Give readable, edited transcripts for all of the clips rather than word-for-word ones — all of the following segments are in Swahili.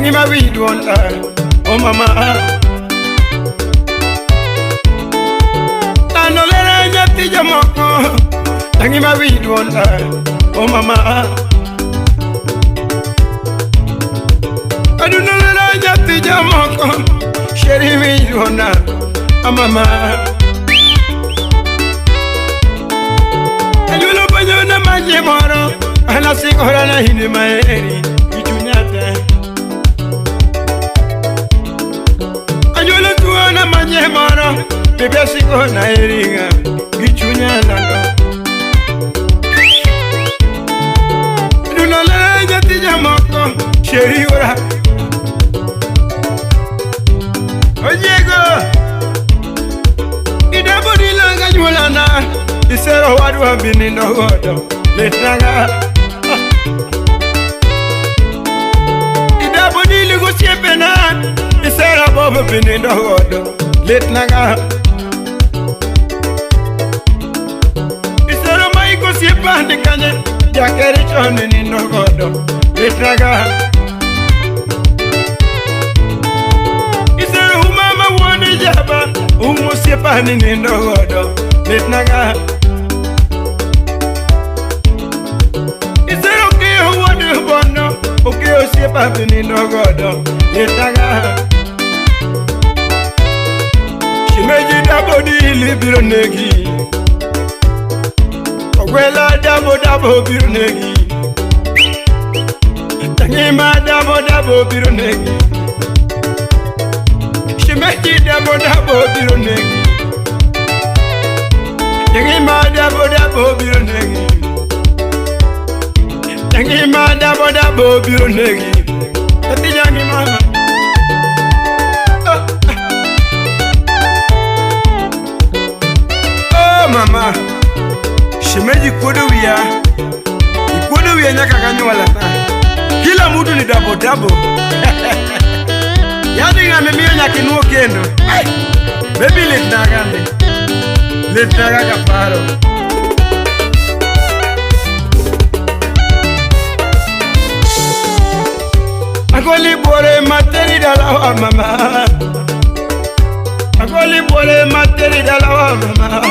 Tangi ma weed won't oh mama. Tano lere nyati jamoko. Tangi ma weed won't oh mama. Aduna lere nyati jamoko. Sheri weed won't oh mama. Ayulo banyo na manje moro. Ana sikora na hindi maeri. Na manye mara bebe siko na eringa gichunya langa Duna la nyati jamoko sheri ora Ojego Idabo dilanga nyulana Isero wadu ambini no godo Letraga Idabo diligo siepena Isera bobo bini no godo Let naga Isero maiko sipa nikanye Jakeri chone ni no godo Let naga Isero umama wone jaba Umu sipa ni no godo Let naga Isero kio wone bono Ukio sipa ni no godo Let naga Meji dabo di libiro negi Ogwela dabo biro negi Tangima dabo biro negi Shimeji dabo biro negi Tangima dabo biro negi Tangima dabo biro negi Tati jangi mama Mama, shemeji kodowia nyaka kanywala kila mtu ni dabo yani ngame mio nyaki nuo kendo baby letnaga kaparo Agoli bore materi dalawa mama Agoli bore materi dalawa mama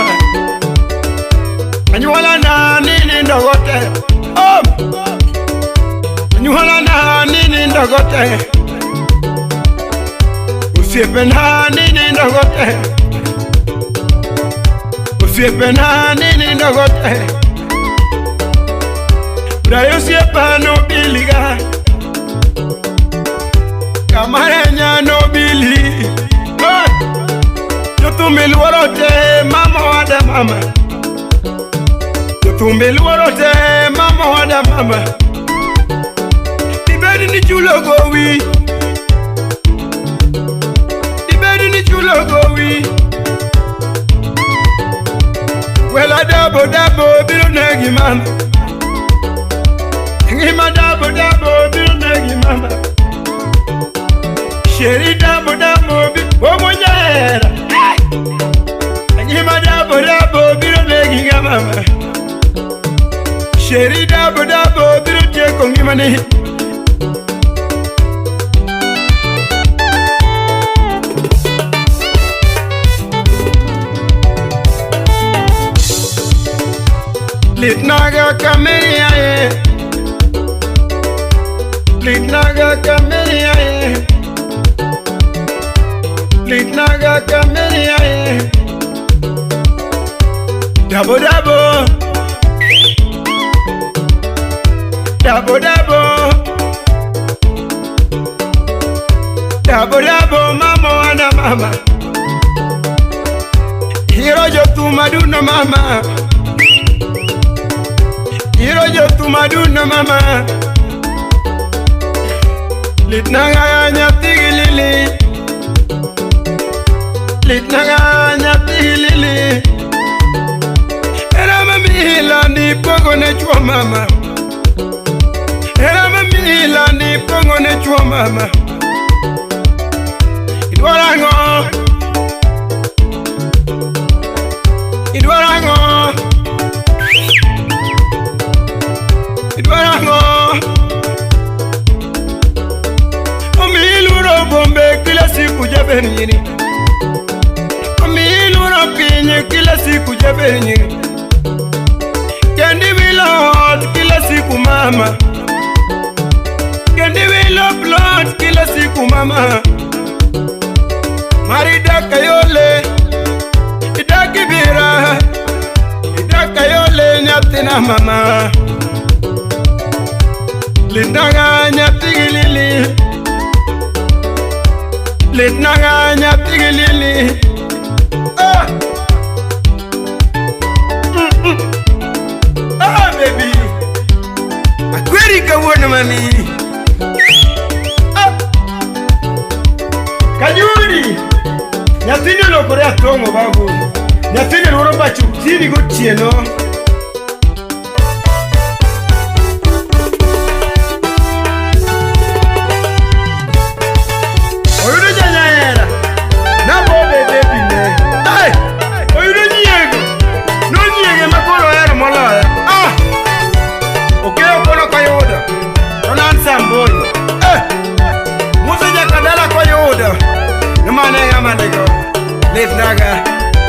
Anyuhala na nini ndogote Anyuhala na nini ndogote Usiepe na nini ndogote Usiepe na nini ndogote Brayo siepa no biliga Kamarenya no bili Yotumil warote mama wada mama Tumbel warote mama wada mama Dibedi ni chulo gowi Dibedi ni chulo gowi Wela dabo biro negi mama Ngima dabo biro negi mama Sheri dabo bomo nyera Ngima dabo biro negi mama Sheri dabo biro teko ngimani Litnaga kameria ye Litnaga kameria ye Litnaga kameria ye Dabo mama wana mama Hiro jo tu maduna mama Hiro jo tu maduna mama Litnaga nyatigilili Litnaga nyatigilili Era mamila ni pogo ne chua mama Era mamila ni pogo ne chua mama Idwarango siku jaber nyiri. Omiyi luoro piny kila siku jaber nyiri. Kendi wilo ot kila siku mama. Kendi wilo plot kila siku mama. Mari daka yole, idaki bira, idaka yole nyatina mama. Litnaga nyatigilili, litnaga nyatigilili. Ah, ah baby, akweri kawana mami. Ah, kanyuri. Nyathini olokore atongo babu. Nyathini luoro bacho tini gotieno. Oyudo janyahera. Nabobe baby ne. Ay! Oyudo nyiego. Nonyiege makoro hero moloyo. Ah! Okeyo kono koyudo. Ronan Samboi. Musa jakadala koyudo. Namane yamanego. Litnaga,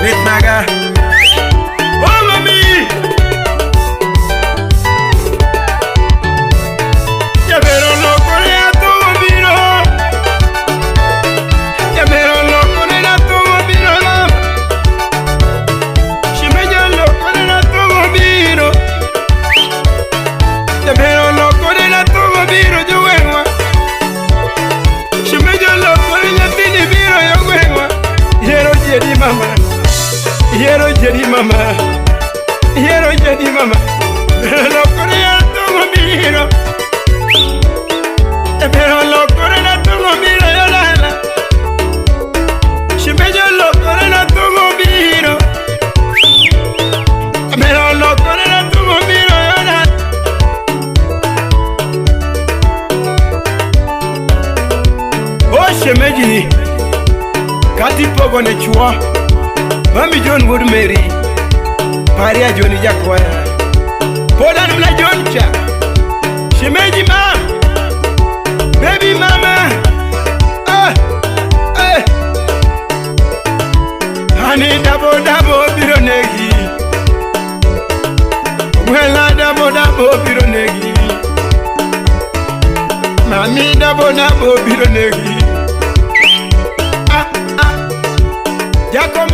litnaga. Oh mami! Yabero lokore atongo biro. Yabero lokore atongo biro mama. Shimejo lokore atongo biro. Yabero lokore atongo biro jowenwa. Shimejo lokore nyathini biro jowenwa. Hero jedi mama, hero jedi mama, hero jedi mama. Lokore ya tongo biro, pero lokore na tongo biro yolala. Shimejo lokore na tongo biro, pero lokore na tongo biro yolala. Oh shemeji. Kati pogo ne chua Mami John Wood Mary Paria Johnny Jakwaya Podan mla John cha Shemeji ma Baby mama Honey dabo dabo bironegi Wela dabo dabo bironegi Mami dabo dabo bironegi Jacob